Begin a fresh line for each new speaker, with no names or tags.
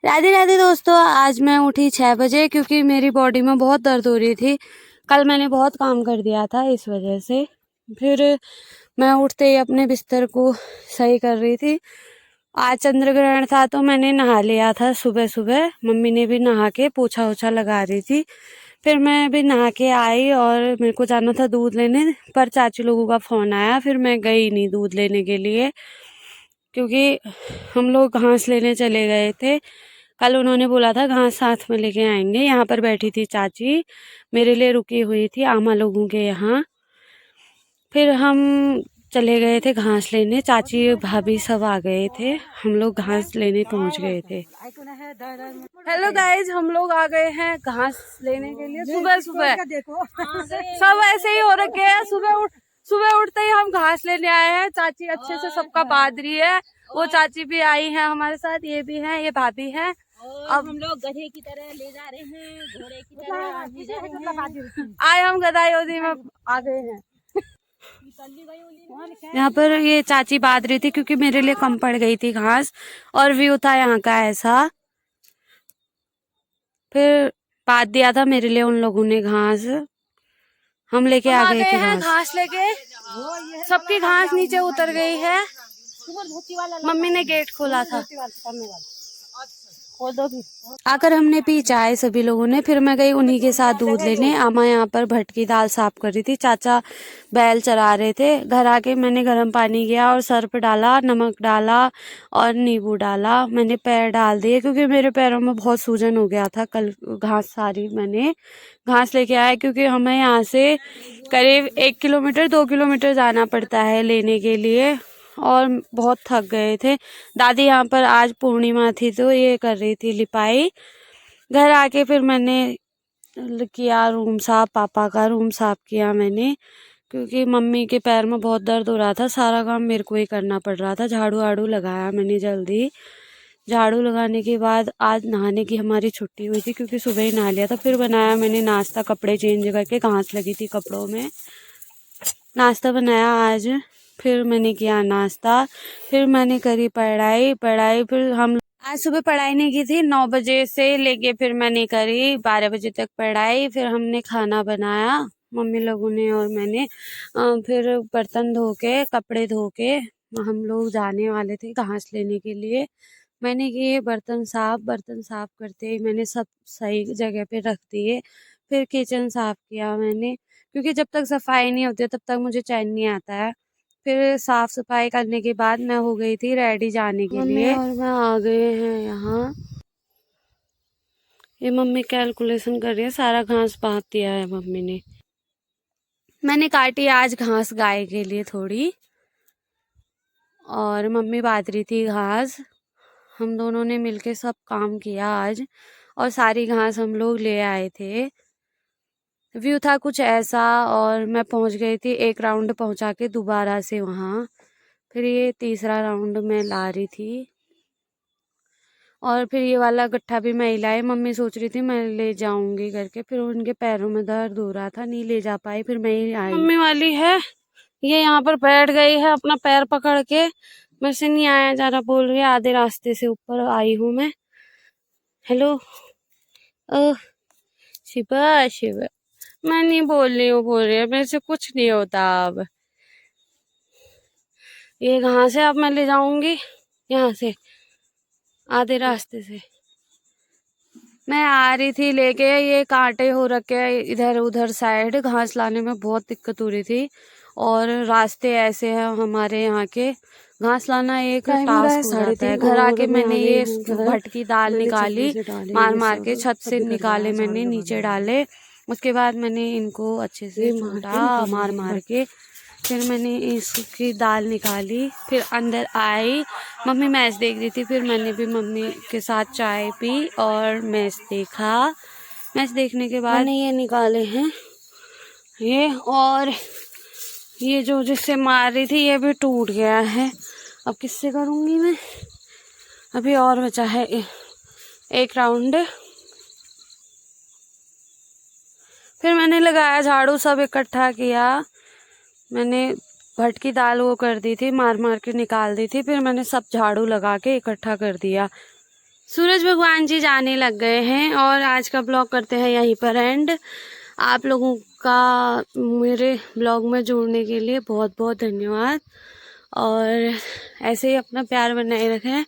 राधे राधे दोस्तों, आज मैं उठी 6 बजे क्योंकि मेरी बॉडी में बहुत दर्द हो रही थी। कल मैंने बहुत काम कर दिया था, इस वजह से फिर मैं उठते ही अपने बिस्तर को सही कर रही थी। आज चंद्र ग्रहण था तो मैंने नहा लिया था सुबह सुबह। मम्मी ने भी नहा के पोछा ओछा लगा रही थी। फिर मैं भी नहा के आई और मेरे को जाना था दूध लेने, पर चाची लोगों का फ़ोन आया। फिर मैं गई नहीं दूध लेने के लिए, क्योंकि हम लोग घास लेने चले गए थे। कल उन्होंने बोला था घास साथ में लेके आएंगे। यहाँ पर बैठी थी चाची, मेरे लिए रुकी हुई थी आमा लोगों के यहाँ। फिर हम चले गए थे घास लेने, चाची भाभी सब आ गए थे, हम लोग घास लेने पहुँच गए थे। हेलो गाइज, हम लोग आ गए हैं घास लेने के लिए। सुबह सुबह सब ऐसे ही हो रखे हैं। सुबह उठते ही हम घास लेने आए हैं। चाची अच्छे से सबका बांध रही है। वो चाची भी आई है हमारे साथ, ये भी है, ये भाभी है। अब
हम लोग गधे की तरह ले जा रहे हैं, घोड़े की तरह
आए हम गदायोदी में आ गए हैं। यहाँ पर ये चाची बांध रही थी क्योंकि मेरे लिए कम पड़ गई थी घास, और व्यू था यहाँ का ऐसा। फिर बांध दिया था मेरे लिए उन लोगों ने घास। हम लेके आ गए थे घास लेके। सबकी घास नीचे उतर गई है। मम्मी ने गेट खोला था। आकर हमने पी चाय सभी लोगों ने। फिर मैं गई उन्हीं के साथ दूध लेने। आमा यहाँ पर भटकी दाल साफ कर रही थी, चाचा बैल चरा रहे थे। घर आके मैंने गर्म पानी किया और सर्फ डाला, नमक डाला और नींबू डाला। मैंने पैर डाल दिए क्योंकि मेरे पैरों में बहुत सूजन हो गया था। कल घास सारी मैंने घास लेके आया, क्योंकि हमें यहाँ से करीब 1 किलोमीटर 2 किलोमीटर जाना पड़ता है लेने के लिए, और बहुत थक गए थे। दादी यहाँ पर आज पूर्णिमा थी तो ये कर रही थी लिपाई। घर आके फिर मैंने किया रूम साफ, पापा का रूम साफ किया मैंने, क्योंकि मम्मी के पैर में बहुत दर्द हो रहा था। सारा काम मेरे को ही करना पड़ रहा था। झाड़ू वाड़ू लगाया मैंने जल्दी। झाड़ू लगाने के बाद आज नहाने की हमारी छुट्टी हुई थी, क्योंकि सुबह ही नहा लिया था। फिर बनाया मैंने नाश्ता, कपड़े चेंज करके, घास लगी थी कपड़ों में। नाश्ता बनाया आज। फिर मैंने किया नाश्ता, फिर मैंने करी पढ़ाई। फिर हम आज सुबह पढ़ाई नहीं की थी, 9 बजे से लेके फिर मैंने करी 12 बजे तक पढ़ाई। फिर हमने खाना बनाया मम्मी लोगों ने और मैंने। फिर बर्तन धो के, कपड़े धो के हम लोग जाने वाले थे घास लेने के लिए। मैंने किए बर्तन साफ करते ही मैंने सब सही जगह पे रख दिए। फिर किचन साफ किया मैंने, क्योंकि जब तक सफाई नहीं होती तब तक मुझे चैन नहीं आता है। फिर साफ सफाई करने के बाद मैं हो गई थी रेडी जाने के लिए। और मैं आ गए हैं यहाँ। ये मम्मी कैलकुलेशन कर रही है, सारा घास बांध दिया है मम्मी ने। मैंने काटी आज घास गाय के लिए थोड़ी, और मम्मी बांध रही थी घास। हम दोनों ने मिलके सब काम किया आज, और सारी घास हम लोग ले आए थे। व्यू था कुछ ऐसा, और मैं पहुंच गई थी। एक राउंड पहुंचा के दोबारा से वहाँ, फिर ये तीसरा राउंड मैं ला रही थी। और फिर ये वाला गट्ठा भी मैं ही लाई। मम्मी सोच रही थी मैं ले जाऊंगी करके, फिर उनके पैरों में दर्द हो रहा था, नहीं ले जा पाई, फिर मैं ही आई। मम्मी वाली है ये यहाँ पर बैठ गई है अपना पैर पकड़ के। मेरे से नहीं आया जा रहा बोल रही है, आधे रास्ते से ऊपर आई हूँ मैं। हेलो ओह शिवा शिवा, मैं नहीं बोल रही हूँ, बोल रही है मेरे से कुछ नहीं होता। अब ये कहाँ से अब मैं ले जाऊंगी, यहाँ से आधे रास्ते से मैं आ रही थी लेके। ये कांटे हो रखे इधर उधर साइड, घास लाने में बहुत दिक्कत हो रही थी। और रास्ते ऐसे हैं हमारे यहाँ के, घास लाना एक टास्क हो जाता है। घर आके मैंने ये भटकी दाल निकाली, मार मार के छत से निकाले मैंने, नीचे डाले। उसके बाद मैंने इनको अच्छे से छूटा मार मार के। फिर मैंने इसकी दाल निकाली, फिर अंदर आई। मम्मी मैच देख रही थी, फिर मैंने भी मम्मी के साथ चाय पी और मैच देखा। मैच देखने के बाद मैंने ये निकाले हैं ये, और ये जो जिससे मार रही थी ये भी टूट गया है। अब किससे करूँगी मैं, अभी और बचा है एक राउंड। फिर मैंने लगाया झाड़ू, सब इकट्ठा किया मैंने। भटकी दाल वो कर दी थी, मार मार के निकाल दी थी, फिर मैंने सब झाड़ू लगा के इकट्ठा कर दिया। सूरज भगवान जी जाने लग गए हैं और आज का ब्लॉग करते हैं यहीं पर एंड। आप लोगों का मेरे ब्लॉग में जुड़ने के लिए बहुत बहुत धन्यवाद और ऐसे ही अपना प्यार बनाए रखें